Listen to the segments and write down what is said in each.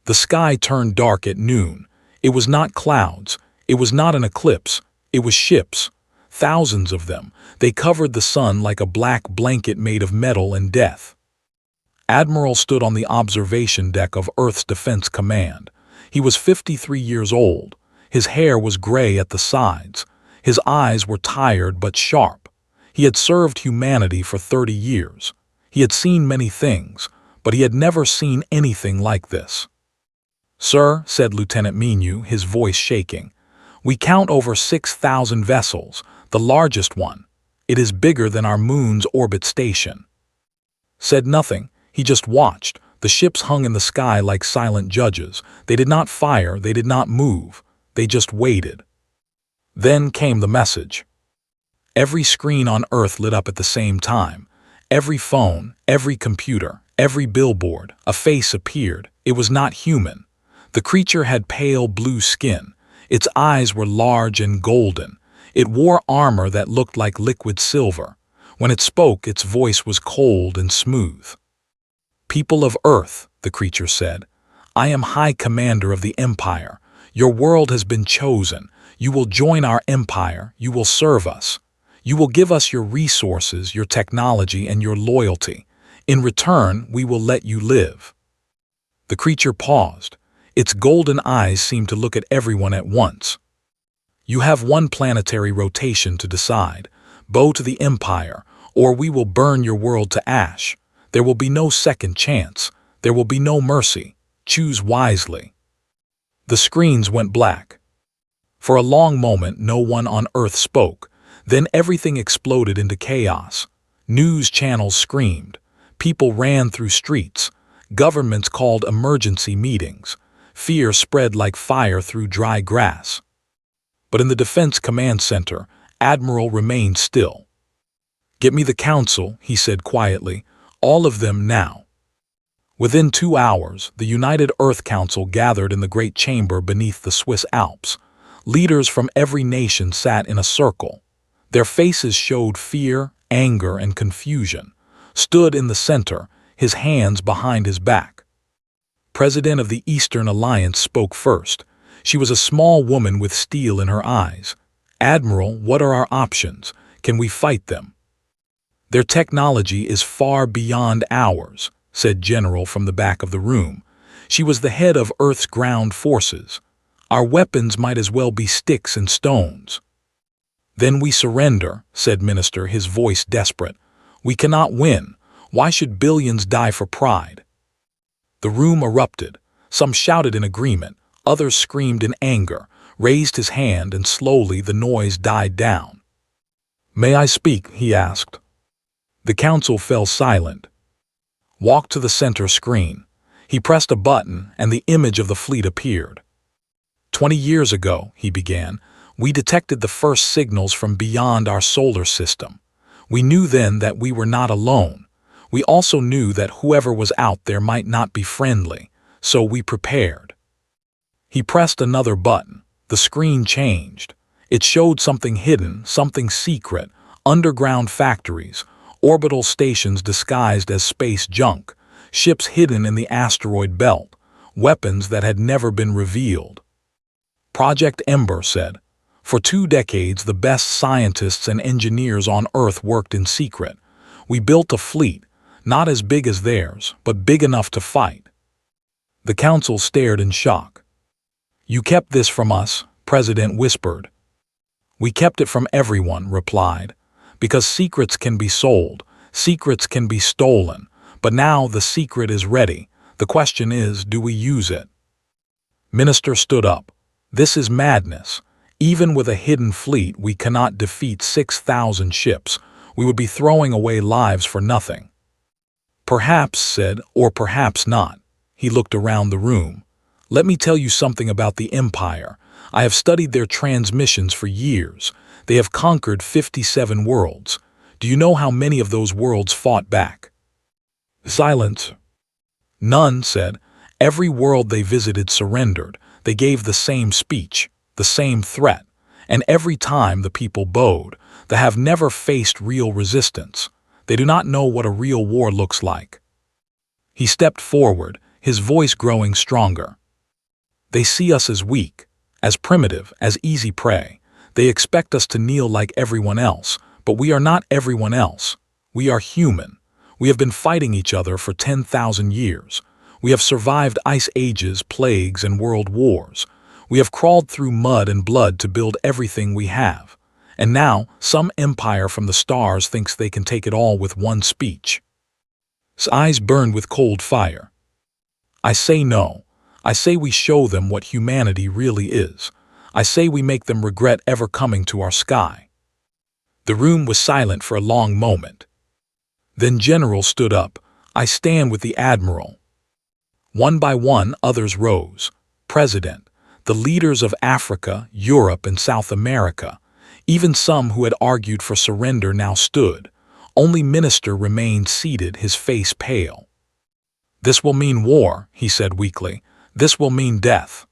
The sky turned dark at noon. It was not clouds. It was not an eclipse. It was ships. Thousands of them. They covered the sun like a black blanket made of metal and death. Admiral stood on the observation deck of Earth's Defense Command. He was 53 years old. His hair was gray at the sides. His eyes were tired but sharp. He had served humanity for 30 years. He had seen many things, but he had never seen anything like this. "Sir," said Lieutenant Menu, his voice shaking, "we count over 6,000 vessels, the largest one. It is bigger than our moon's orbit station." Said nothing. He just watched. The ships hung in the sky like silent judges. They did not fire. They did not move. They just waited. Then came the message. Every screen on Earth lit up at the same time. Every phone, every computer, every billboard, a face appeared. It was not human. The creature had pale blue skin. Its eyes were large and golden. It wore armor that looked like liquid silver. When it spoke, its voice was cold and smooth. "People of Earth," the creature said, "I am High Commander of the Empire. Your world has been chosen. You will join our empire. You will serve us. You will give us your resources, your technology, and your loyalty. In return, we will let you live." The creature paused. Its golden eyes seemed to look at everyone at once. "You have one planetary rotation to decide. Bow to the Empire, or we will burn your world to ash. There will be no second chance. There will be no mercy. Choose wisely." The screens went black. For a long moment, no one on Earth spoke. Then everything exploded into chaos. News channels screamed. People ran through streets. Governments called emergency meetings. Fear spread like fire through dry grass. But in the Defense Command Center, Admiral remained still. "Get me the Council," he said quietly. "All of them now." Within 2 hours, the United Earth Council gathered in the great chamber beneath the Swiss Alps. Leaders from every nation sat in a circle. Their faces showed fear, anger, and confusion. Stood in the center, his hands behind his back. President of the Eastern Alliance spoke first. She was a small woman with steel in her eyes. "Admiral, what are our options? Can we fight them?" "Their technology is far beyond ours," said General from the back of the room. She was the head of Earth's ground forces. "Our weapons might as well be sticks and stones." "Then we surrender," said Minister, his voice desperate. "We cannot win. Why should billions die for pride?" The room erupted. Some shouted in agreement. Others screamed in anger, raised his hand, and slowly the noise died down. "May I speak?" he asked. The council fell silent. "Walk to the center screen." He pressed a button, and the image of the fleet appeared. 20 years ago," he began, "we detected the first signals from beyond our solar system. We knew then that we were not alone. We also knew that whoever was out there might not be friendly, so we prepared." He pressed another button. The screen changed. It showed something hidden, something secret, underground factories, orbital stations disguised as space junk, ships hidden in the asteroid belt, weapons that had never been revealed. Project Ember said, "For 2 decades the best scientists and engineers on Earth worked in secret. We built a fleet, not as big as theirs, but big enough to fight." The council stared in shock. "You kept this from us," President whispered. "We kept it from everyone," replied, "because secrets can be sold, secrets can be stolen, but now the secret is ready. The question is, do we use it?" Minister stood up. "This is madness. Even with a hidden fleet, we cannot defeat 6,000 ships. We would be throwing away lives for nothing." "Perhaps," said, "or perhaps not." He looked around the room. "Let me tell you something about the Empire. I have studied their transmissions for years. They have conquered 57 worlds. Do you know how many of those worlds fought back?" Silence. "None," said. "Every world they visited surrendered. They gave the same speech, the same threat, and every time the people bowed. They have never faced real resistance. They do not know what a real war looks like." He stepped forward, his voice growing stronger. They see us as weak, as primitive, as easy prey. They expect us to kneel like everyone else, but we are not everyone else. We are human. We have been fighting each other for 10,000 years. We have survived ice ages, plagues, and world wars. We have crawled through mud and blood to build everything we have. And now, some empire from the stars thinks they can take it all with one speech. His eyes burned with cold fire. I say no. I say we show them what humanity really is. I say we make them regret ever coming to our sky. The room was silent for a long moment. Then General stood up. I stand with the Admiral. One by one, others rose. President, the leaders of Africa, Europe, and South America. Even some who had argued for surrender now stood. Only Minister remained seated, his face pale. This will mean war, he said weakly. This will mean death.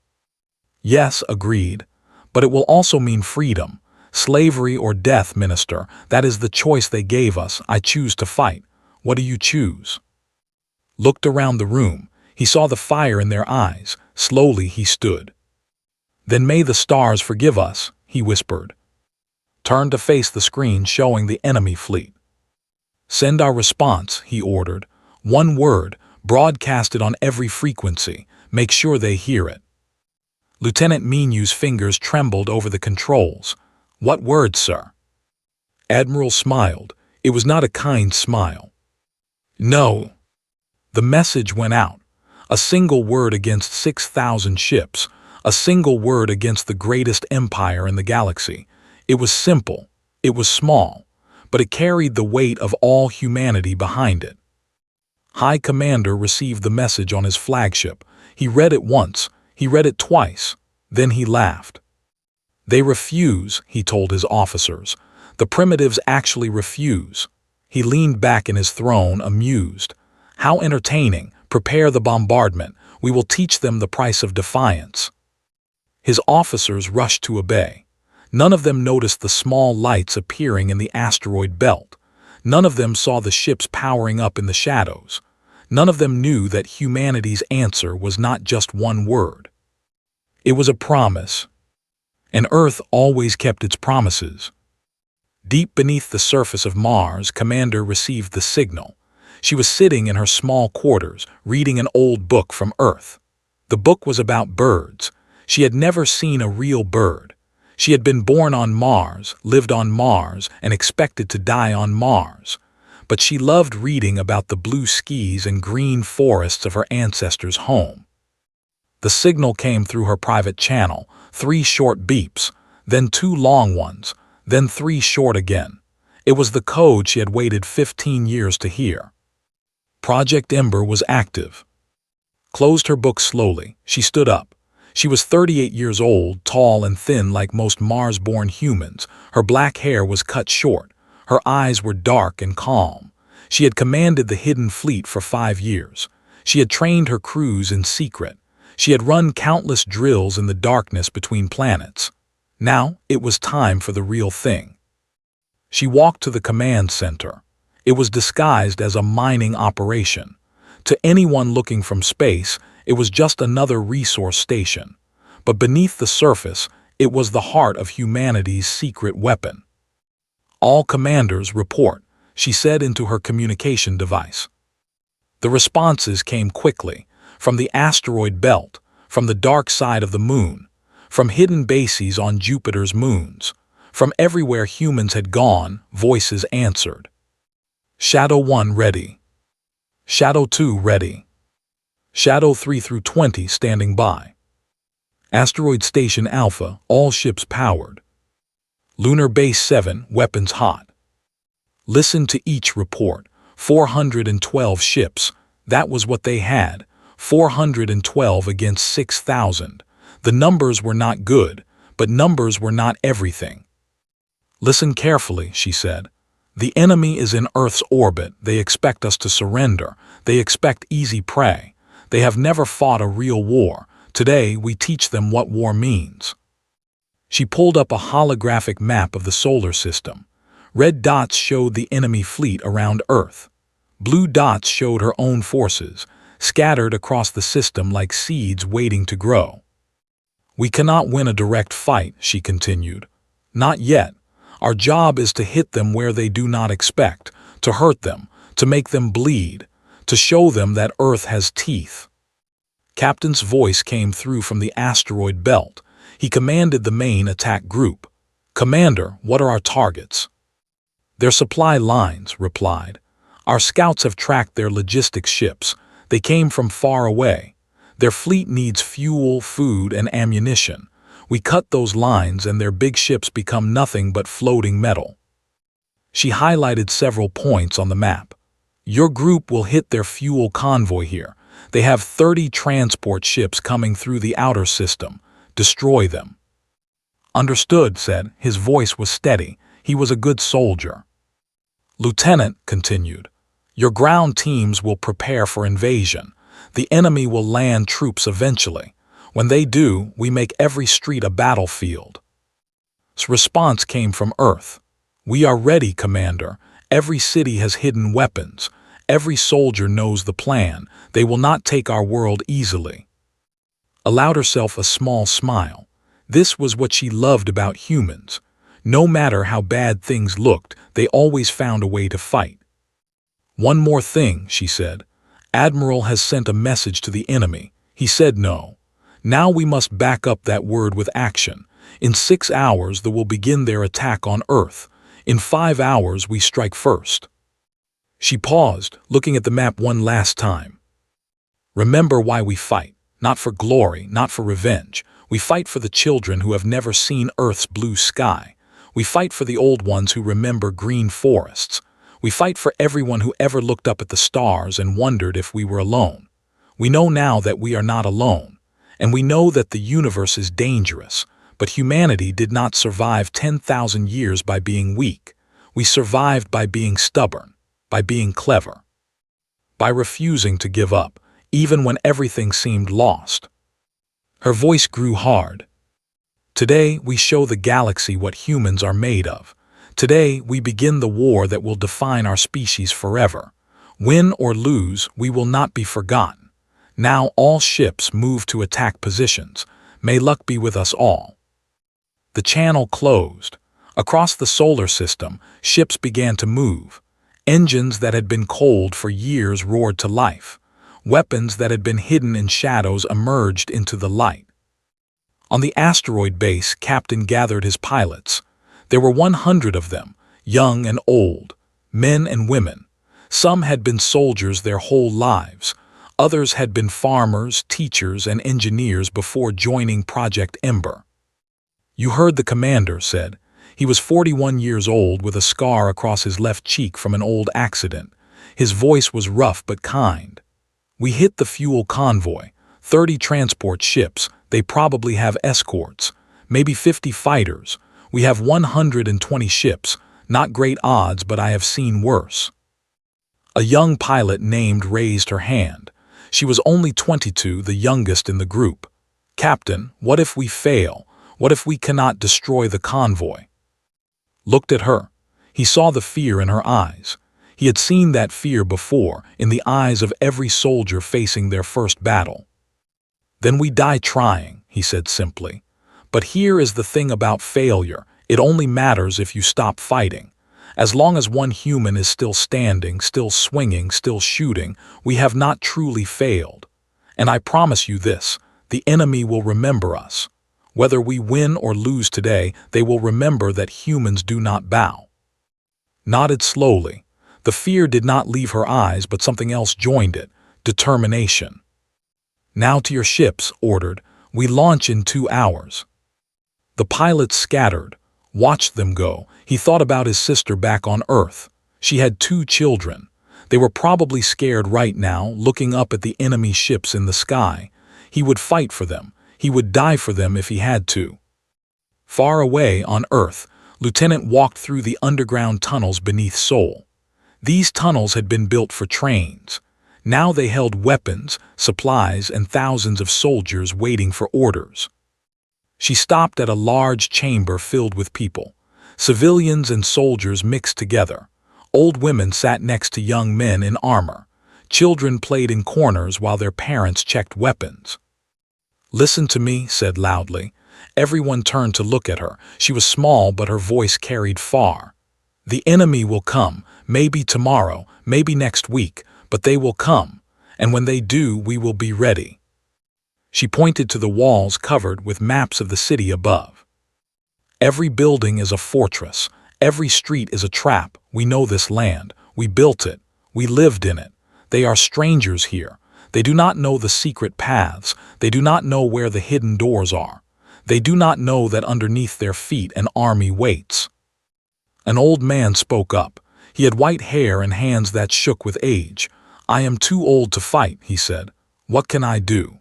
Yes, agreed. But it will also mean freedom. Slavery or death, Minister. That is the choice they gave us. I choose to fight. What do you choose? Looked around the room. He saw the fire in their eyes. Slowly he stood. Then may the stars forgive us, he whispered. Turned to face the screen showing the enemy fleet. Send our response, he ordered. One word, broadcast it on every frequency. Make sure they hear it. Lieutenant Menu's fingers trembled over the controls. What word, sir? Admiral smiled. It was not a kind smile. No. The message went out. A single word against 6,000 ships. A single word against the greatest empire in the galaxy. It was simple. It was small. But it carried the weight of all humanity behind it. High Commander received the message on his flagship. He read it once. He read it twice. Then he laughed. They refuse, he told his officers. The primitives actually refuse. He leaned back in his throne, amused. How entertaining. Prepare the bombardment. We will teach them the price of defiance. His officers rushed to obey. None of them noticed the small lights appearing in the asteroid belt. None of them saw the ships powering up in the shadows. None of them knew that humanity's answer was not just one word. It was a promise. And Earth always kept its promises. Deep beneath the surface of Mars, Commander received the signal. She was sitting in her small quarters, reading an old book from Earth. The book was about birds. She had never seen a real bird. She had been born on Mars, lived on Mars, and expected to die on Mars. But she loved reading about the blue skies and green forests of her ancestors' home. The signal came through her private channel, 3 short beeps, then 2 long ones, then 3 short again. It was the code she had waited 15 years to hear. Project Ember was active. Closed her book slowly. She stood up. She was 38 years old, tall and thin like most Mars-born humans. Her black hair was cut short. Her eyes were dark and calm. She had commanded the Hidden Fleet for 5 years. She had trained her crews in secret. She had run countless drills in the darkness between planets. Now it was time for the real thing. She walked to the command center. It was disguised as a mining operation. To anyone looking from space, it was just another resource station. But beneath the surface, it was the heart of humanity's secret weapon. All commanders report, she said into her communication device. The responses came quickly, from the asteroid belt, from the dark side of the moon, from hidden bases on Jupiter's moons. From everywhere humans had gone, voices answered. Shadow 1 ready. Shadow 2 ready. Shadow 3 through 20 standing by. Asteroid Station Alpha, all ships powered. Lunar Base 7, weapons hot. Listen to each report. 412 ships. That was what they had. 412 against 6,000. The numbers were not good, but numbers were not everything. Listen carefully, she said. The enemy is in Earth's orbit. They expect us to surrender. They expect easy prey. They have never fought a real war. Today, we teach them what war means. She pulled up a holographic map of the solar system. Red dots showed the enemy fleet around Earth. Blue dots showed her own forces. scattered across the system like seeds waiting to grow. "We cannot win a direct fight," she continued. "Not yet. Our job is to hit them where they do not expect, to hurt them, to make them bleed, to show them that Earth has teeth." Captain's voice came through from the asteroid belt. He commanded the main attack group. "Commander, what are our targets?" "Their supply lines," replied. "Our scouts have tracked their logistics ships. They came from far away. Their fleet needs fuel, food, and ammunition. We cut those lines and their big ships become nothing but floating metal." She highlighted several points on the map. "Your group will hit their fuel convoy here. They have 30 transport ships coming through the outer system. Destroy them." "Understood," said. His voice was steady. He was a good soldier. "Lieutenant," continued, "your ground teams will prepare for invasion. The enemy will land troops eventually. When they do, we make every street a battlefield." Response came from Earth. "We are ready, Commander. Every city has hidden weapons. Every soldier knows the plan. They will not take our world easily." Allowed herself a small smile. This was what she loved about humans. No matter how bad things looked, they always found a way to fight. "One more thing," she said. "Admiral has sent a message to the enemy. He said no. Now we must back up that word with action. In 6 hours they will begin their attack on Earth. In 5 hours we strike first." She paused, looking at the map one last time. "Remember why we fight. Not for glory, not for revenge. We fight for the children who have never seen Earth's blue sky. We fight for the old ones who remember green forests. We fight for everyone who ever looked up at the stars and wondered if we were alone. We know now that we are not alone. And we know that the universe is dangerous. But humanity did not survive 10,000 years by being weak. We survived by being stubborn, by being clever, by refusing to give up, even when everything seemed lost." Her voice grew hard. "Today we show the galaxy what humans are made of. Today we begin the war that will define our species forever. Win or lose, we will not be forgotten. Now all ships move to attack positions. May luck be with us all." The channel closed. Across the solar system, ships began to move. Engines that had been cold for years roared to life. Weapons that had been hidden in shadows emerged into the light. On the asteroid base, Captain gathered his pilots. There were 100 of them, young and old, men and women. Some had been soldiers their whole lives. Others had been farmers, teachers, and engineers before joining Project Ember. "You heard the commander," said. He was 41 years old with a scar across his left cheek from an old accident. His voice was rough but kind. "We hit the fuel convoy, 30 transport ships. They probably have escorts, maybe 50 fighters. We have 120 ships. Not great odds, but I have seen worse." A young pilot named raised her hand. She was only 22, the youngest in the group. "Captain, what if we fail? What if we cannot destroy the convoy?" Looked at her. He saw the fear in her eyes. He had seen that fear before, in the eyes of every soldier facing their first battle. "Then we die trying," he said simply. "But here is the thing about failure. It only matters if you stop fighting. As long as one human is still standing, still swinging, still shooting, we have not truly failed. And I promise you this, the enemy will remember us. Whether we win or lose today, they will remember that humans do not bow." Nodded slowly. The fear did not leave her eyes, but something else joined it, determination. "Now to your ships," ordered. "We launch in 2 hours." The pilots scattered, watched them go. He thought about his sister back on Earth. She had 2 children. They were probably scared right now, looking up at the enemy ships in the sky. He would fight for them. He would die for them if he had to. Far away on Earth, Lieutenant walked through the underground tunnels beneath Sol. These tunnels had been built for trains. Now they held weapons, supplies, and thousands of soldiers waiting for orders. She stopped at a large chamber filled with people. Civilians and soldiers mixed together. Old women sat next to young men in armor. Children played in corners while their parents checked weapons. "Listen to me," said loudly. Everyone turned to look at her. She was small, but her voice carried far. "The enemy will come, maybe tomorrow, maybe next week, but they will come, and when they do, we will be ready." She pointed to the walls covered with maps of the city above. "Every building is a fortress. Every street is a trap. We know this land. We built it. We lived in it. They are strangers here. They do not know the secret paths. They do not know where the hidden doors are. They do not know that underneath their feet an army waits." An old man spoke up. He had white hair and hands that shook with age. "I am too old to fight," he said. "What can I do?"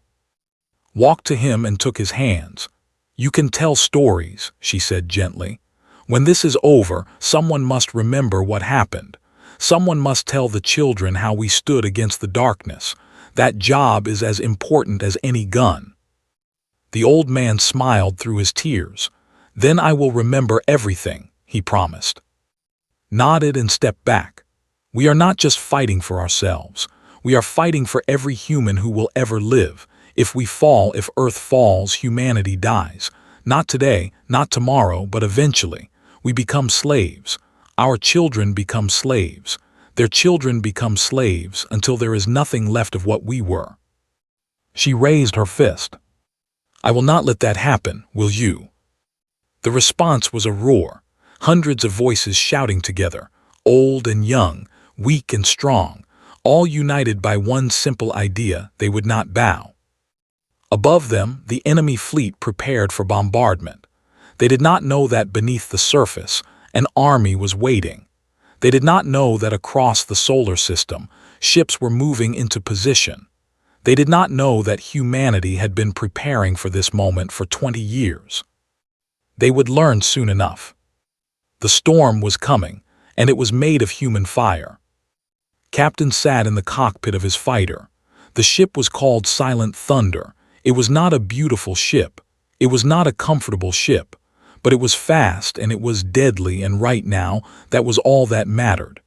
Walked to him and took his hands. "You can tell stories," she said gently. "When this is over, someone must remember what happened. Someone must tell the children how we stood against the darkness. That job is as important as any gun." The old man smiled through his tears. "Then I will remember everything," he promised. Nodded and stepped back. "We are not just fighting for ourselves. We are fighting for every human who will ever live. If we fall, if Earth falls, humanity dies. Not today, not tomorrow, but eventually. We become slaves. Our children become slaves. Their children become slaves until there is nothing left of what we were." She raised her fist. "I will not let that happen, will you?" The response was a roar. Hundreds of voices shouting together, old and young, weak and strong, all united by one simple idea: they would not bow. Above them, the enemy fleet prepared for bombardment. They did not know that beneath the surface, an army was waiting. They did not know that across the solar system, ships were moving into position. They did not know that humanity had been preparing for this moment for 20 years. They would learn soon enough. The storm was coming, and it was made of human fire. Captain sat in the cockpit of his fighter. The ship was called Silent Thunder. It was not a beautiful ship. It was not a comfortable ship. But it was fast and it was deadly, and right now, that was all that mattered.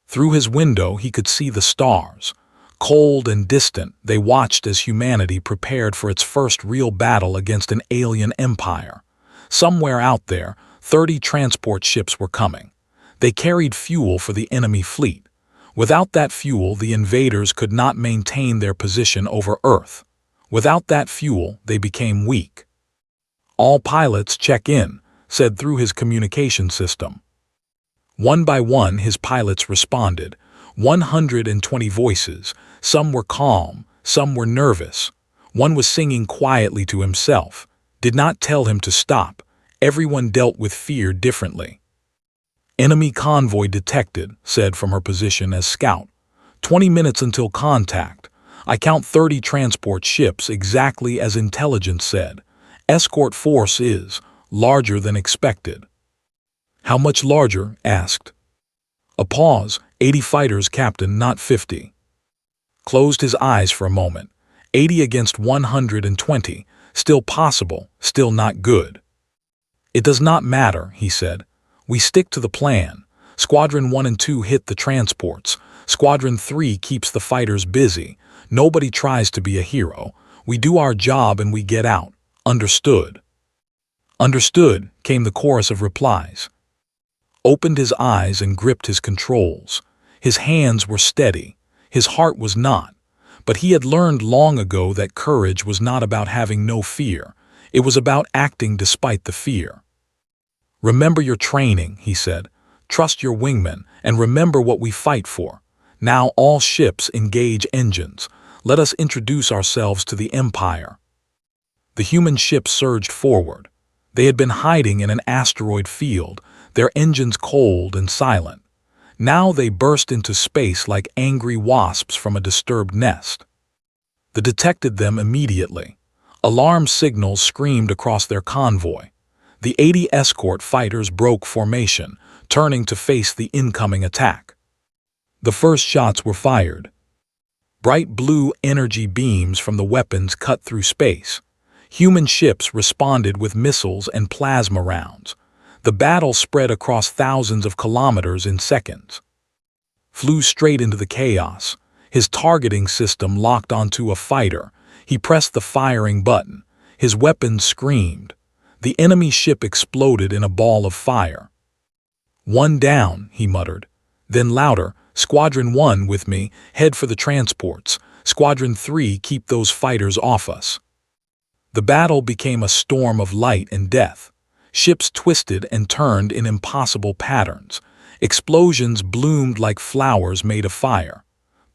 Through his window he could see the stars. Cold and distant, they watched as humanity prepared for its first real battle against an alien empire. Somewhere out there, 30 transport ships were coming. They carried fuel for the enemy fleet. Without that fuel, the invaders could not maintain their position over Earth. Without that fuel, they became weak. "All pilots check in," said through his communication system. One by one his pilots responded, 120 voices. Some were calm, some were nervous. One was singing quietly to himself, did not tell him to stop. Everyone dealt with fear differently. "Enemy convoy detected," said from her position as scout. 20 minutes until contact. I count 30 transport ships exactly as intelligence said. Escort force is larger than expected." "How much larger?" asked. A pause. 80 fighters, Captain, not 50. Closed his eyes for a moment. 80 against 120. Still possible, still not good. "It does not matter," he said. "We stick to the plan. Squadron 1 and 2 hit the transports. Squadron 3 keeps the fighters busy. Nobody tries to be a hero. We do our job and we get out. Understood?" "Understood," came the chorus of replies. Opened his eyes and gripped his controls. His hands were steady. His heart was not. But he had learned long ago that courage was not about having no fear. It was about acting despite the fear. "Remember your training," he said. "Trust your wingmen, and remember what we fight for. Now all ships engage engines. Let us introduce ourselves to the Empire." The human ships surged forward. They had been hiding in an asteroid field, their engines cold and silent. Now they burst into space like angry wasps from a disturbed nest. They detected them immediately. Alarm signals screamed across their convoy. The 80 escort fighters broke formation, turning to face the incoming attack. The first shots were fired. Bright blue energy beams from the weapons cut through space. Human ships responded with missiles and plasma rounds. The battle spread across thousands of kilometers in seconds. Flew straight into the chaos. His targeting system locked onto a fighter. He pressed the firing button. His weapon screamed. The enemy ship exploded in a ball of fire. "One down," he muttered. Then louder, "Squadron 1 with me, head for the transports. Squadron 3, keep those fighters off us." The battle became a storm of light and death. Ships twisted and turned in impossible patterns. Explosions bloomed like flowers made of fire.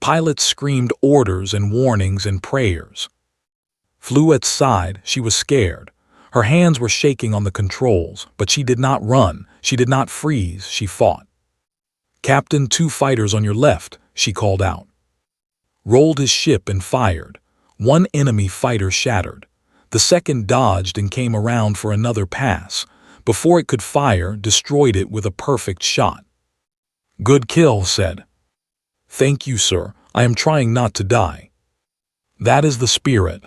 Pilots screamed orders and warnings and prayers. Fluette's side, she was scared. Her hands were shaking on the controls, but she did not run, she did not freeze, she fought. "Captain, 2 fighters on your left," she called out. Rolled his ship and fired. One enemy fighter shattered. The second dodged and came around for another pass. Before it could fire, destroyed it with a perfect shot. "Good kill," said. "Thank you, sir. I am trying not to die." That is the spirit.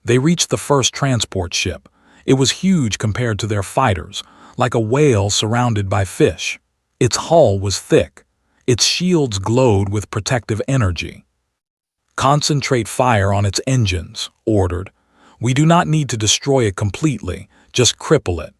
They reached the first transport ship. It was huge compared to their fighters, like a whale surrounded by fish. Its hull was thick. Its shields glowed with protective energy. "Concentrate fire on its engines," ordered. "We do not need to destroy it completely, just cripple it."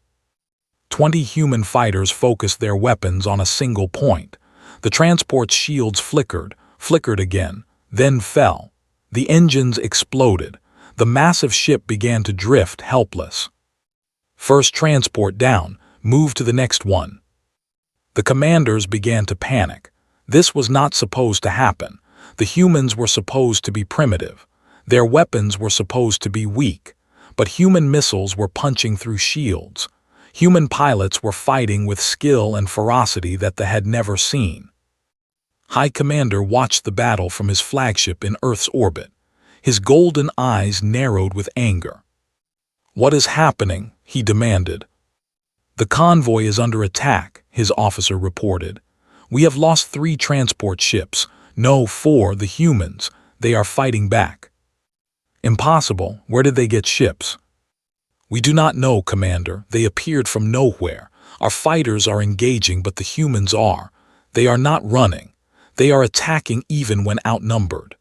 20 human fighters focused their weapons on a single point. The transport's shields flickered again, then fell. The engines exploded. The massive ship began to drift helpless. "First transport down, move to the next one." The commanders began to panic. This was not supposed to happen. The humans were supposed to be primitive. Their weapons were supposed to be weak. But human missiles were punching through shields. Human pilots were fighting with skill and ferocity that they had never seen. High Commander watched the battle from his flagship in Earth's orbit. His golden eyes narrowed with anger. "What is happening?" he demanded. "The convoy is under attack," his officer reported. "We have lost 3 transport ships. No, 4, the humans. They are fighting back." "Impossible. Where did they get ships?" "We do not know, Commander. They appeared from nowhere. Our fighters are engaging, but the humans are. They are not running. They are attacking even when outnumbered."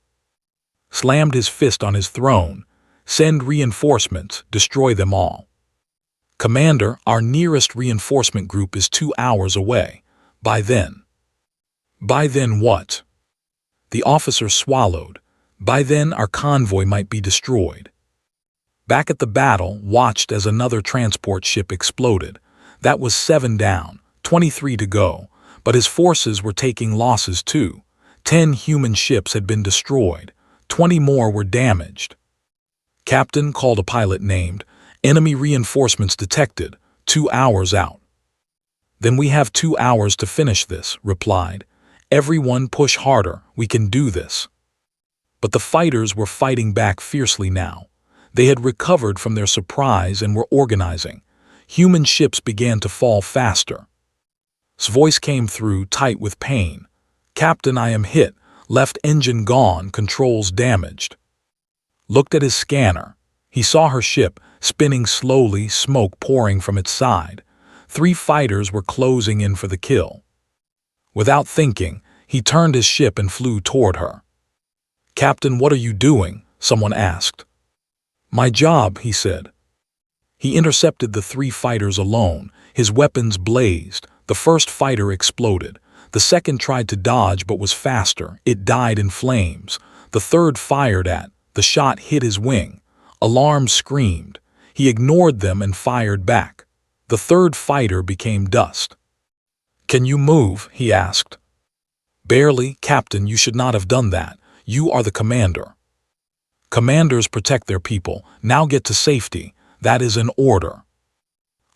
Slammed his fist on his throne. "Send reinforcements. Destroy them all." "Commander, our nearest reinforcement group is 2 hours away. By then." "By then what?" The officer swallowed. "By then our convoy might be destroyed." Back at the battle, watched as another transport ship exploded. That was 7 down, 23 to go. But his forces were taking losses too. 10 human ships had been destroyed. 20 more were damaged. "Captain," called a pilot named, "enemy reinforcements detected, 2 hours out." "Then we have 2 hours to finish this," replied. "Everyone push harder, we can do this." But the fighters were fighting back fiercely now. They had recovered from their surprise and were organizing. Human ships began to fall faster. His voice came through, tight with pain. "Captain, I am hit. Left engine gone, controls damaged." Looked at his scanner. He saw her ship, spinning slowly, smoke pouring from its side. 3 fighters were closing in for the kill. Without thinking, he turned his ship and flew toward her. "Captain, what are you doing?" someone asked. "My job," he said. He intercepted the 3 fighters alone. His weapons blazed. The first fighter exploded. The second tried to dodge but was faster. It died in flames. The third fired at. The shot hit his wing. Alarm screamed. He ignored them and fired back. The third fighter became dust. "Can you move?" he asked. "Barely, Captain, you should not have done that. You are the commander." "Commanders protect their people. Now get to safety. That is an order."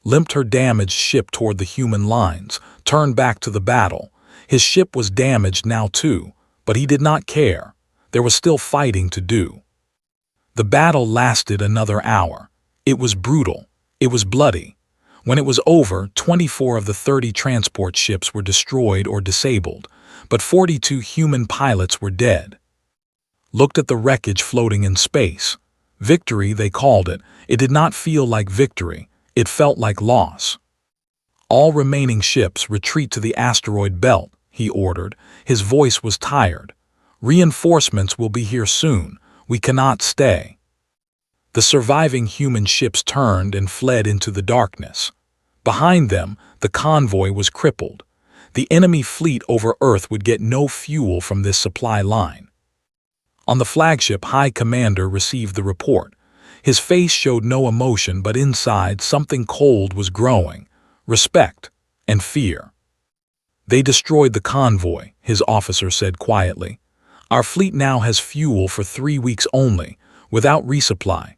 Limped her damaged ship toward the human lines, turned back to the battle. His ship was damaged now too, but he did not care. There was still fighting to do. The battle lasted another hour. It was brutal. It was bloody. When it was over, 24 of the 30 transport ships were destroyed or disabled, but 42 human pilots were dead. Looked at the wreckage floating in space. Victory, they called it. It did not feel like victory. It felt like loss. "All remaining ships retreat to the asteroid belt," he ordered. His voice was tired. Reinforcements will be here soon. We cannot stay." The surviving human ships turned and fled into the darkness. Behind them, the convoy was crippled. The enemy fleet over Earth would get no fuel from this supply line. On the flagship, High Commander received the report. His face showed no emotion, but inside something cold was growing: respect and fear. "They destroyed the convoy," his officer said quietly. "Our fleet now has fuel for 3 weeks only, without resupply."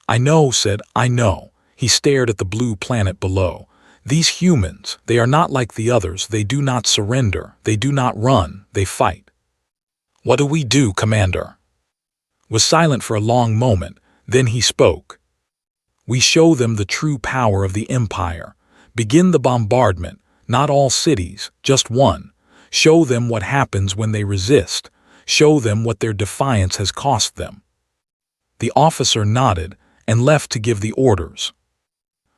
"I know," I know. He stared at the blue planet below. "These humans, they are not like the others. They do not surrender. They do not run. They fight." "What do we do, Commander?" Was silent for a long moment. Then he spoke. "We show them the true power of the Empire. Begin the bombardment. Not all cities, just one. Show them what happens when they resist. Show them what their defiance has cost them." The officer nodded and left to give the orders.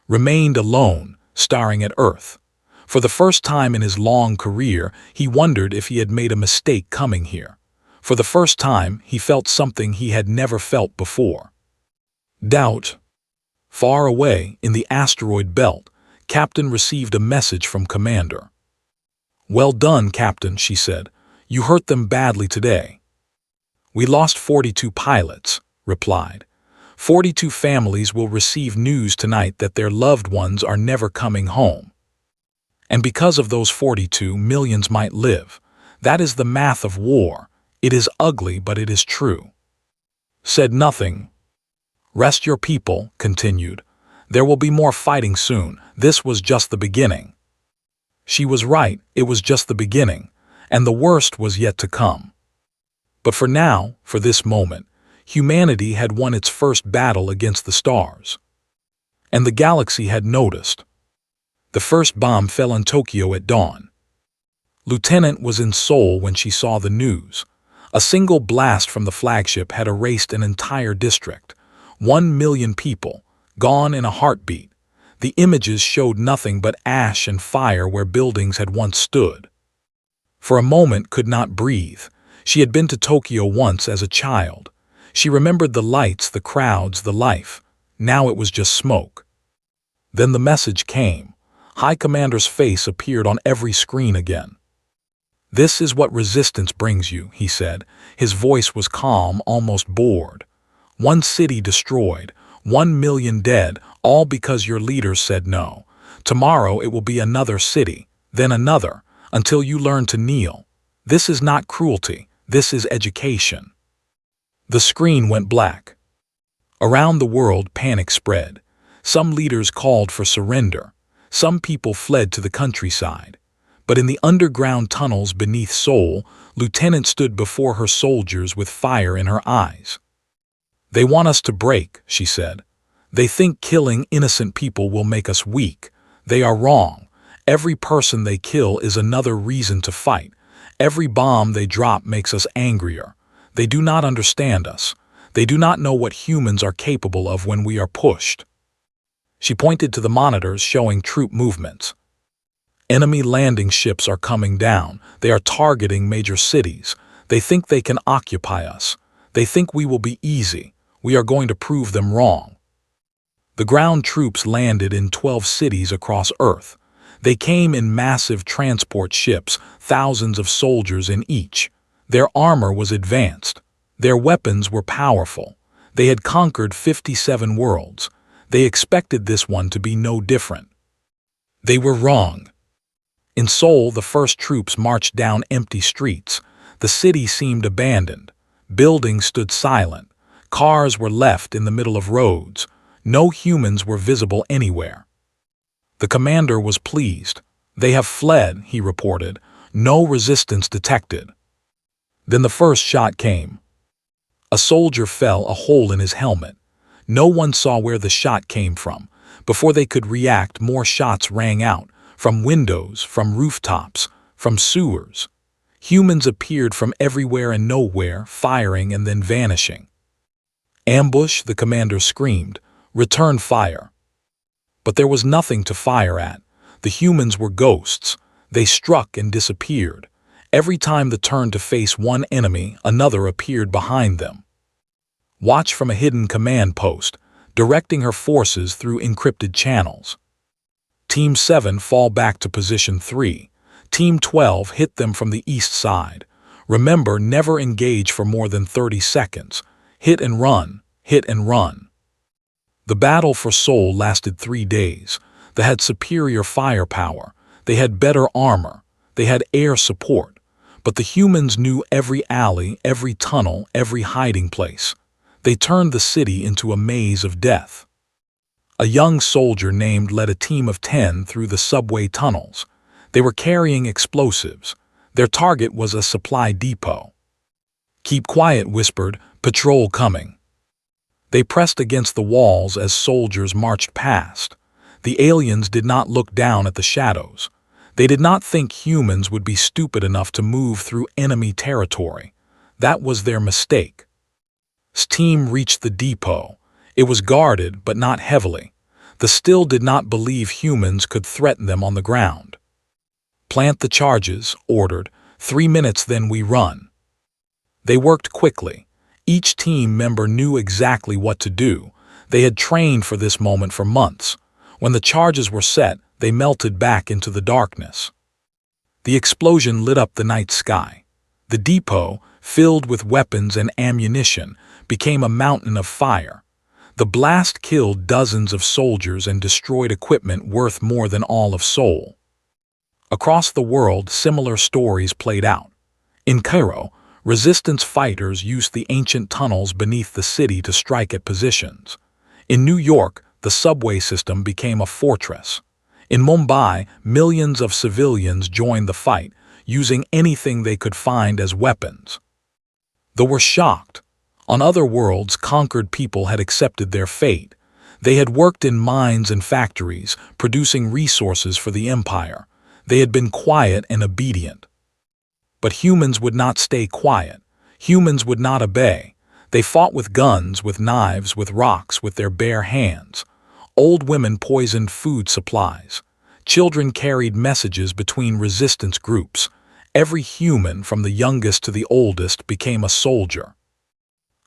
Remained alone, staring at Earth. For the first time in his long career, he wondered if he had made a mistake coming here. For the first time, he felt something he had never felt before: doubt. Far away, in the asteroid belt, Captain received a message from Commander. "Well done, Captain," she said. "You hurt them badly today." "We lost 42 pilots," replied. 42 families will receive news tonight that their loved ones are never coming home. And because of those 42, millions might live. That is the math of war. It is ugly, but it is true." Said nothing. "Rest your people," continued. "There will be more fighting soon. This was just the beginning." She was right. It was just the beginning, and the worst was yet to come. But for now, for this moment, humanity had won its first battle against the stars. And the galaxy had noticed. The first bomb fell on Tokyo at dawn. Lieutenant was in Seoul when she saw the news. A single blast from the flagship had erased an entire district. 1 million people, gone in a heartbeat. The images showed nothing but ash and fire where buildings had once stood. For a moment could not breathe. She had been to Tokyo once as a child. She remembered the lights, the crowds, the life. Now it was just smoke. Then the message came. High Commander's face appeared on every screen again. "This is what resistance brings you," he said. His voice was calm, almost bored. "1 city destroyed, 1 million dead, all because your leaders said no. Tomorrow it will be another city, then another, until you learn to kneel. This is not cruelty. This is education." The screen went black. Around the world, panic spread. Some leaders called for surrender. Some people fled to the countryside. But in the underground tunnels beneath Seoul, Lieutenant stood before her soldiers with fire in her eyes. "They want us to break," she said. "They think killing innocent people will make us weak. They are wrong. Every person they kill is another reason to fight. Every bomb they drop makes us angrier. They do not understand us. They do not know what humans are capable of when we are pushed." She pointed to the monitors showing troop movements. "Enemy landing ships are coming down. They are targeting major cities. They think they can occupy us. They think we will be easy. We are going to prove them wrong." The ground troops landed in 12 cities across Earth. They came in massive transport ships, thousands of soldiers in each. Their armor was advanced. Their weapons were powerful. They had conquered 57 worlds. They expected this one to be no different. They were wrong. In Seoul, the first troops marched down empty streets. The city seemed abandoned. Buildings stood silent. Cars were left in the middle of roads. No humans were visible anywhere. The commander was pleased. "They have fled," he reported. "No resistance detected." Then the first shot came. A soldier fell, a hole in his helmet. No one saw where the shot came from. Before they could react, more shots rang out, from windows, from rooftops, from sewers. Humans appeared from everywhere and nowhere, firing and then vanishing. "Ambush," the commander screamed. "Return fire." But there was nothing to fire at. The humans were ghosts. They struck and disappeared. Every time they turned to face one enemy, another appeared behind them. Watch from a hidden command post, directing her forces through encrypted channels. Team 7 fall back to position 3. Team 12 hit them from the east side. Remember, never engage for more than 30 seconds. Hit and run, hit and run. The battle for Seoul lasted 3 days. They had superior firepower. They had better armor. They had air support. But the humans knew every alley, every tunnel, every hiding place. They turned the city into a maze of death. A young soldier named led a team of 10 through the subway tunnels. They were carrying explosives. Their target was a supply depot. "Keep quiet," whispered, "patrol coming." They pressed against the walls as soldiers marched past. The aliens did not look down at the shadows. They did not think humans would be stupid enough to move through enemy territory. That was their mistake. The team reached the depot. It was guarded, but not heavily. They still did not believe humans could threaten them on the ground. "Plant the charges," ordered. 3 minutes, then we run." They worked quickly. Each team member knew exactly what to do. They had trained for this moment for months. When the charges were set, they melted back into the darkness. The explosion lit up the night sky. The depot, filled with weapons and ammunition, became a mountain of fire. The blast killed dozens of soldiers and destroyed equipment worth more than all of Seoul. Across the world, similar stories played out. In Cairo, resistance fighters used the ancient tunnels beneath the city to strike at positions. In New York, the subway system became a fortress. In Mumbai, millions of civilians joined the fight, using anything they could find as weapons. They were shocked. On other worlds, conquered people had accepted their fate. They had worked in mines and factories, producing resources for the empire. They had been quiet and obedient. But humans would not stay quiet. Humans would not obey. They fought with guns, with knives, with rocks, with their bare hands. Old women poisoned food supplies. Children carried messages between resistance groups. Every human, from the youngest to the oldest, became a soldier.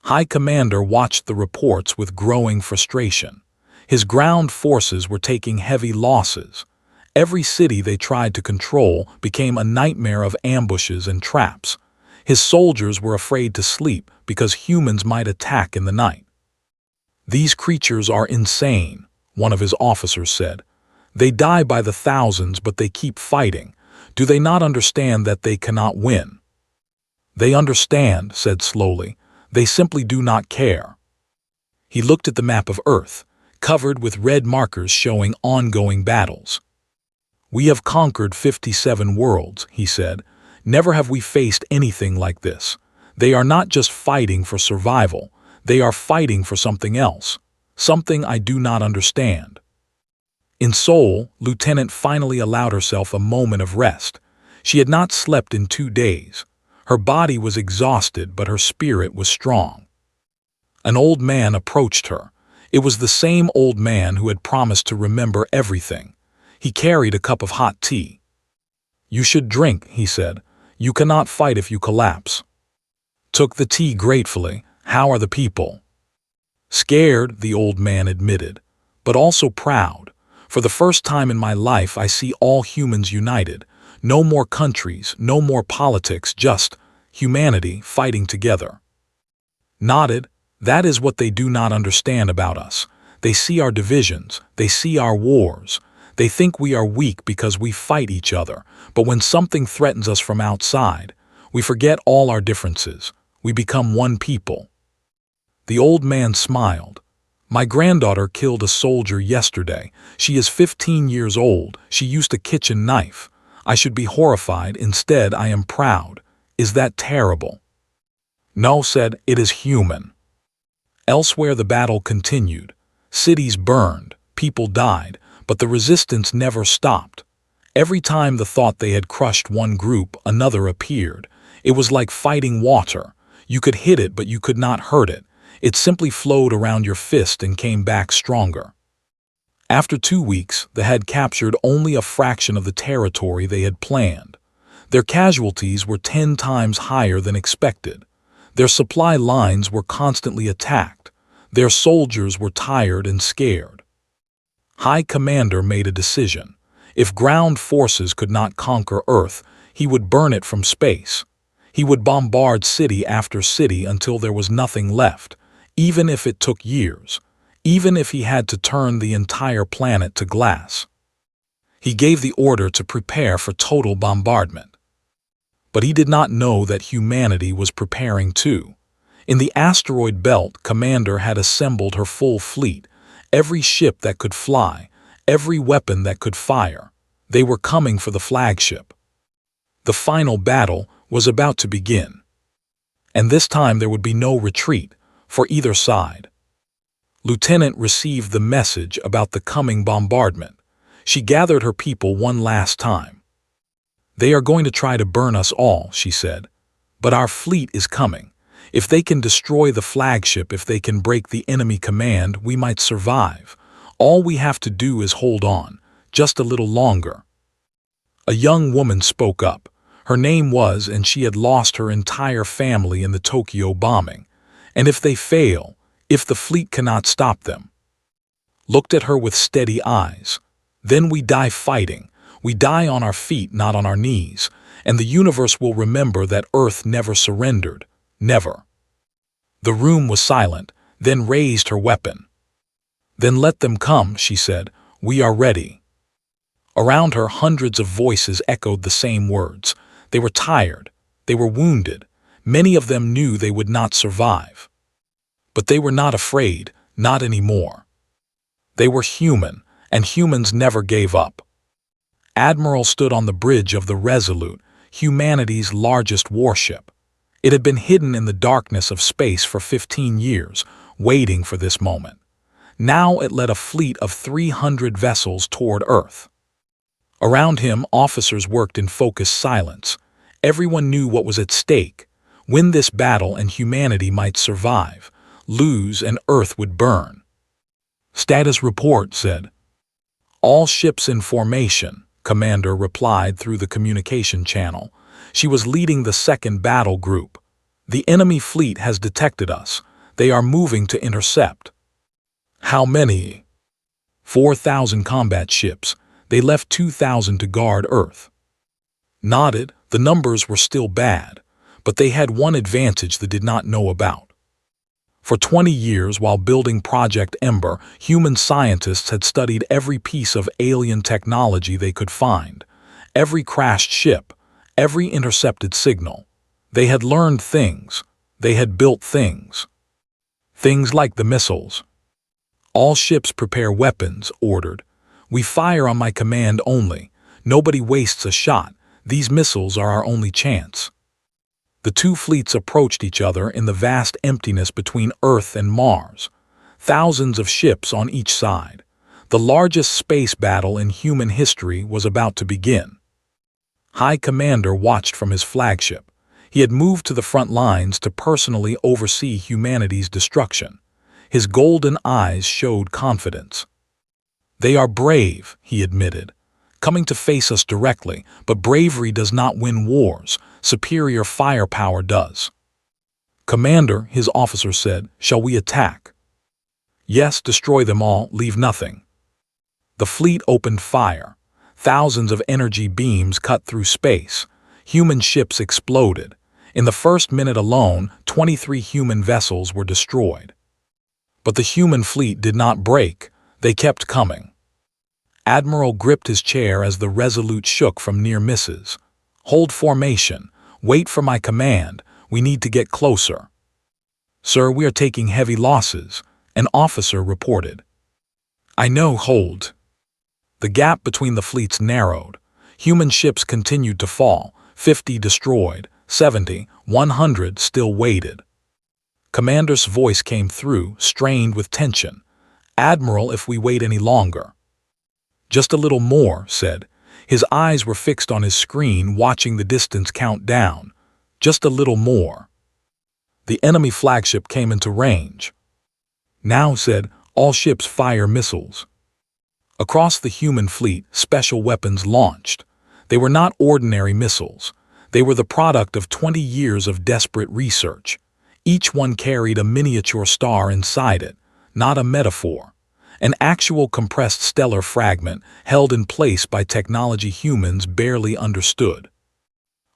High Commander watched the reports with growing frustration. His ground forces were taking heavy losses. Every city they tried to control became a nightmare of ambushes and traps. His soldiers were afraid to sleep because humans might attack in the night. "These creatures are insane," one of his officers said. "They die by the thousands, but they keep fighting. Do they not understand that they cannot win?" "They understand," said slowly. "They simply do not care." He looked at the map of Earth, covered with red markers showing ongoing battles. "We have conquered 57 worlds," he said. "Never have we faced anything like this. They are not just fighting for survival. They are fighting for something else. Something I do not understand." In Seoul, Lieutenant finally allowed herself a moment of rest. She had not slept in 2 days. Her body was exhausted, but her spirit was strong. An old man approached her. It was the same old man who had promised to remember everything. He carried a cup of hot tea. "You should drink," he said. "You cannot fight if you collapse." Took the tea gratefully. "How are the people?" "Scared," the old man admitted, "but also proud. For the first time in my life, I see all humans united. No more countries, no more politics, just humanity fighting together." Nodded. "That is what they do not understand about us. They see our divisions. They see our wars. They think we are weak because we fight each other. But when something threatens us from outside, we forget all our differences. We become one people." The old man smiled. "My granddaughter killed a soldier yesterday. She is 15 years old. She used a kitchen knife. I should be horrified. Instead, I am proud. Is that terrible?" "No," said, "it is human." Elsewhere, the battle continued. Cities burned. People died. But the resistance never stopped. Every time they thought they had crushed one group, another appeared. It was like fighting water. You could hit it, but you could not hurt it. It simply flowed around your fist and came back stronger. After 2 weeks, they had captured only a fraction of the territory they had planned. Their casualties were 10 times higher than expected. Their supply lines were constantly attacked. Their soldiers were tired and scared. High Commander made a decision. If ground forces could not conquer Earth, he would burn it from space. He would bombard city after city until there was nothing left, even if it took years, even if he had to turn the entire planet to glass. He gave the order to prepare for total bombardment. But he did not know that humanity was preparing too. In the asteroid belt, Commander had assembled her full fleet, every ship that could fly, every weapon that could fire. They were coming for the flagship. The final battle was about to begin. And this time there would be no retreat for either side. Lieutenant received the message about the coming bombardment. She gathered her people one last time. "They are going to try to burn us all," she said. "But our fleet is coming. If they can destroy the flagship, if they can break the enemy command, we might survive. All we have to do is hold on, just a little longer." A young woman spoke up. Her name was, and she had lost her entire family in the Tokyo bombing. "And if they fail, if the fleet cannot stop them," looked at her with steady eyes, "then we die fighting. We die on our feet, not on our knees. And the universe will remember that Earth never surrendered. Never." The room was silent, then raised her weapon. "Then let them come," she said. "We are ready." Around her, hundreds of voices echoed the same words. They were tired. They were wounded. Many of them knew they would not survive. But they were not afraid, not anymore. They were human, and humans never gave up. Admiral stood on the bridge of the Resolute, humanity's largest warship. It had been hidden in the darkness of space for 15 years, waiting for this moment. Now it led a fleet of 300 vessels toward Earth. Around him, officers worked in focused silence. Everyone knew what was at stake. Win this battle and humanity might survive. Lose and Earth would burn. "Status report," said. "All ships in formation," Commander replied through the communication channel. She was leading the second battle group. "The enemy fleet has detected us. They are moving to intercept." "How many?" 4,000 combat ships. They left 2,000 to guard Earth. Nodded. The numbers were still bad, but they had one advantage they did not know about. For 20 years, while building Project Ember, human scientists had studied every piece of alien technology they could find, every crashed ship, every intercepted signal. They had learned things. They had built things. Things like the missiles. "All ships prepare weapons," ordered. "We fire on my command only. Nobody wastes a shot. These missiles are our only chance." The two fleets approached each other in the vast emptiness between Earth and Mars. Thousands of ships on each side. The largest space battle in human history was about to begin. High Commander watched from his flagship. He had moved to the front lines to personally oversee humanity's destruction. His golden eyes showed confidence. "They are brave," he admitted, "coming to face us directly, but bravery does not win wars. Superior firepower does." "Commander," his officer said, "shall we attack?" "Yes, destroy them all, leave nothing." The fleet opened fire. Thousands of energy beams cut through space. Human ships exploded. In the first minute alone, 23 human vessels were destroyed. But the human fleet did not break. They kept coming. Admiral gripped his chair as the Resolute shook from near misses. "Hold formation. Wait for my command. We need to get closer." "Sir, we are taking heavy losses," an officer reported. "I know, hold." The gap between the fleets narrowed. Human ships continued to fall. 50 destroyed, 70, 100 still waited. Commander's voice came through, strained with tension. "Admiral, if we wait any longer." "Just a little more," said. His eyes were fixed on his screen, watching the distance count down. "Just a little more." The enemy flagship came into range. "Now," said, "all ships fire missiles." Across the human fleet, special weapons launched. They were not ordinary missiles. They were the product of 20 years of desperate research. Each one carried a miniature star inside it, not a metaphor. An actual compressed stellar fragment held in place by technology humans barely understood.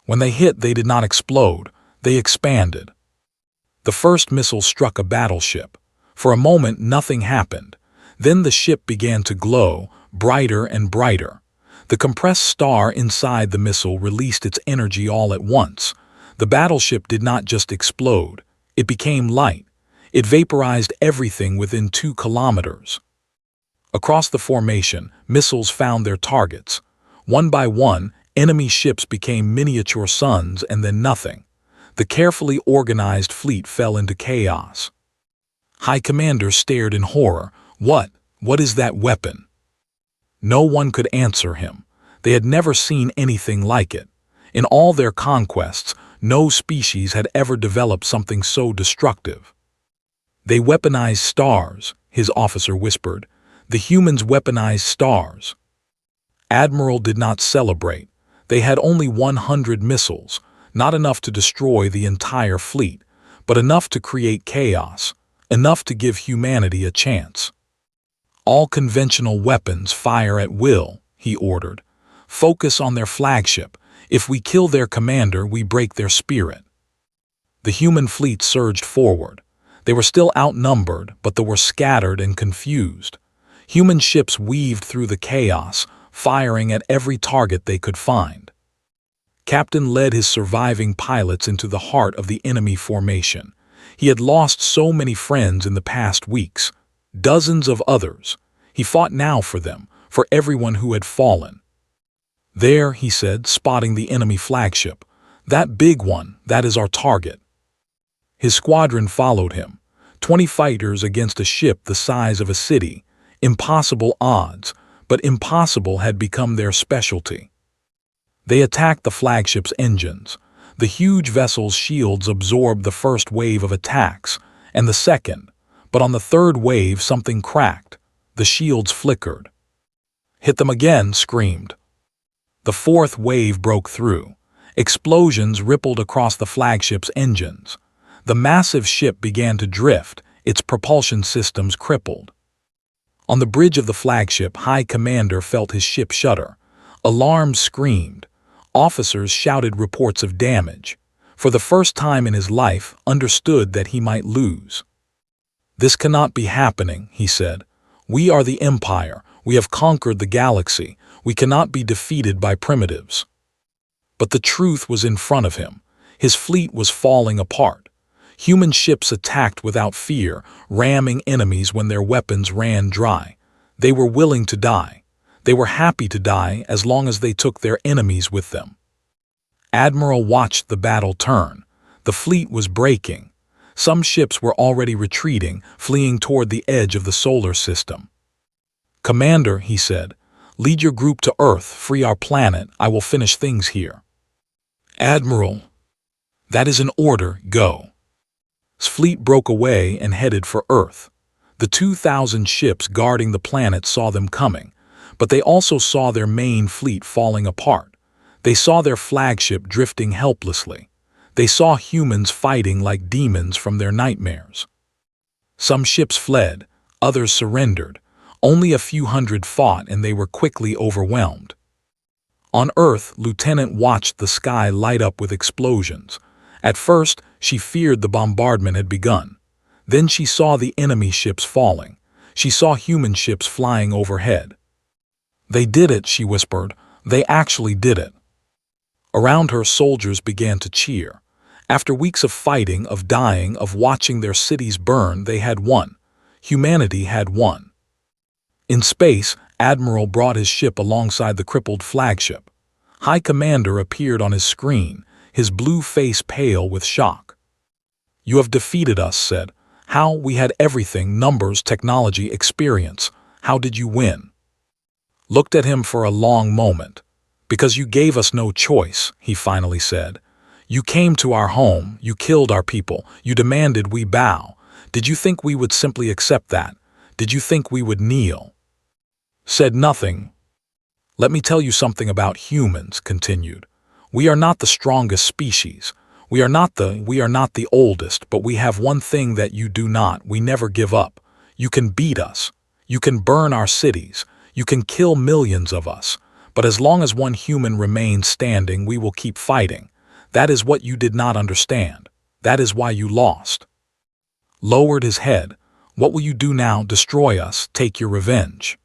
When they hit, they did not explode, they expanded. The first missile struck a battleship. For a moment, nothing happened. Then the ship began to glow, brighter and brighter. The compressed star inside the missile released its energy all at once. The battleship did not just explode. It became light. It vaporized everything within 2 kilometers. Across the formation, missiles found their targets. One by one, enemy ships became miniature suns and then nothing. The carefully organized fleet fell into chaos. High Commander stared in horror. What is that weapon? No one could answer him. They had never seen anything like it. In all their conquests, no species had ever developed something so destructive. They weaponized stars, his officer whispered. The humans weaponized stars. Admiral did not celebrate. They had only 100 missiles, not enough to destroy the entire fleet, but enough to create chaos, enough to give humanity a chance. All conventional weapons fire at will, he ordered. Focus on their flagship. If we kill their commander, we break their spirit. The human fleet surged forward. They were still outnumbered, but they were scattered and confused. Human ships weaved through the chaos, firing at every target they could find. Captain led his surviving pilots into the heart of the enemy formation. He had lost so many friends in the past weeks. Dozens of others. He fought now for them, for everyone who had fallen. There, he said, spotting the enemy flagship. That big one, that is our target. His squadron followed him. 20 fighters against a ship the size of a city. Impossible odds, but impossible had become their specialty. They attacked the flagship's engines. The huge vessel's shields absorbed the first wave of attacks, and the second. But on the third wave, something cracked. The shields flickered. Hit them again, screamed. The fourth wave broke through. Explosions rippled across the flagship's engines. The massive ship began to drift, its propulsion systems crippled. On the bridge of the flagship, High Commander felt his ship shudder. Alarms screamed. Officers shouted reports of damage. For the first time in his life, understood that he might lose. This cannot be happening, he said. We are the Empire. We have conquered the galaxy. We cannot be defeated by primitives. But the truth was in front of him. His fleet was falling apart. Human ships attacked without fear, ramming enemies when their weapons ran dry. They were willing to die. They were happy to die as long as they took their enemies with them. Admiral watched the battle turn. The fleet was breaking. Some ships were already retreating, fleeing toward the edge of the solar system. Commander, he said, lead your group to Earth, free our planet. I will finish things here. Admiral, that is an order, go. His fleet broke away and headed for Earth. The 2,000 ships guarding the planet saw them coming, but they also saw their main fleet falling apart. They saw their flagship drifting helplessly. They saw humans fighting like demons from their nightmares. Some ships fled, others surrendered. Only a few hundred fought, and they were quickly overwhelmed. On Earth, Lieutenant watched the sky light up with explosions. At first, she feared the bombardment had begun. Then she saw the enemy ships falling. She saw human ships flying overhead. They did it, she whispered. They actually did it. Around her, soldiers began to cheer. After weeks of fighting, of dying, of watching their cities burn, they had won. Humanity had won. In space, Admiral brought his ship alongside the crippled flagship. High Commander appeared on his screen, his blue face pale with shock. You have defeated us, said. How? We had everything, numbers, technology, experience. How did you win? Looked at him for a long moment. Because you gave us no choice, he finally said. You came to our home, you killed our people, you demanded we bow. Did you think we would simply accept that? Did you think we would kneel? Said nothing. Let me tell you something about humans, continued. We are not the strongest species. We are not the oldest, but we have one thing that you do not. We never give up. You can beat us. You can burn our cities. You can kill millions of us. But as long as one human remains standing, we will keep fighting. That is what you did not understand. That is why you lost. Lowered his head. What will you do now? Destroy us, take your revenge.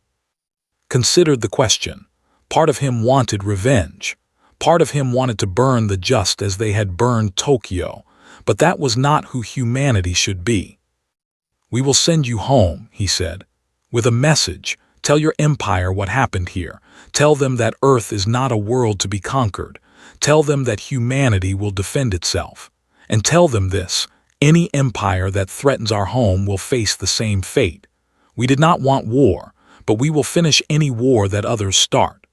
Considered the question. Part of him wanted revenge. Part of him wanted to burn the just as they had burned Tokyo, but that was not who humanity should be. We will send you home, he said, with a message. Tell your empire what happened here. Tell them that Earth is not a world to be conquered. Tell them that humanity will defend itself. And tell them this, any empire that threatens our home will face the same fate. We did not want war, but we will finish any war that others start.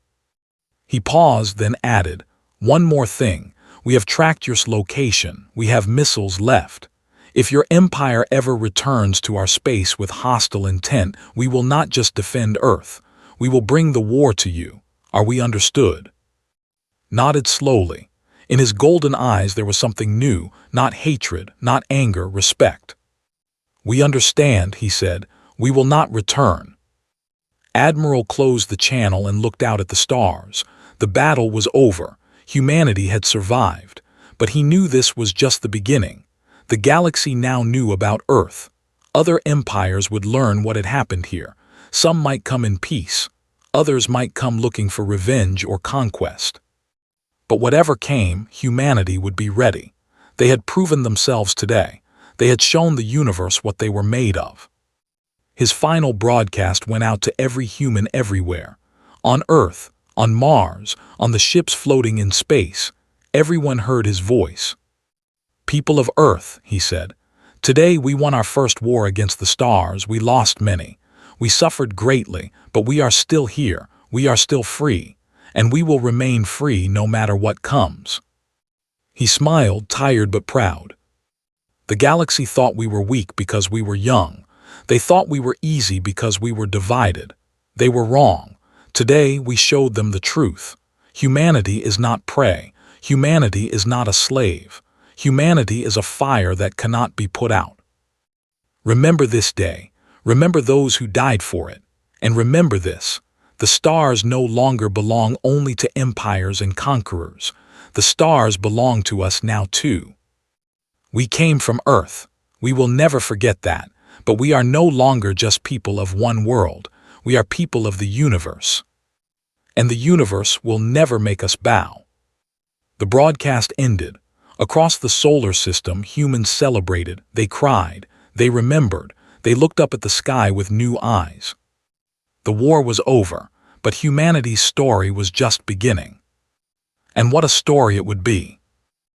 He paused, then added, one more thing. We have tracked your location. We have missiles left. If your empire ever returns to our space with hostile intent, we will not just defend Earth. We will bring the war to you. Are we understood? Nodded slowly. In his golden eyes there was something new, not hatred, not anger, respect. We understand, he said. We will not return. Admiral closed the channel and looked out at the stars. The battle was over. Humanity had survived. But he knew this was just the beginning. The galaxy now knew about Earth. Other empires would learn what had happened here. Some might come in peace. Others might come looking for revenge or conquest. But whatever came, humanity would be ready. They had proven themselves today. They had shown the universe what they were made of. His final broadcast went out to every human everywhere. On Earth, on Mars, on the ships floating in space, everyone heard his voice. People of Earth, he said, today we won our first war against the stars. We lost many. We suffered greatly, but we are still here. We are still free. And we will remain free no matter what comes. He smiled, tired but proud. The galaxy thought we were weak because we were young. They thought we were easy because we were divided. They were wrong. Today we showed them the truth. Humanity is not prey. Humanity is not a slave. Humanity is a fire that cannot be put out. Remember this day. Remember those who died for it. And remember this. The stars no longer belong only to empires and conquerors. The stars belong to us now too. We came from Earth. We will never forget that. But we are no longer just people of one world. We are people of the universe. And the universe will never make us bow. The broadcast ended. Across the solar system, humans celebrated. They cried. They remembered. They looked up at the sky with new eyes. The war was over, but humanity's story was just beginning. And what a story it would be.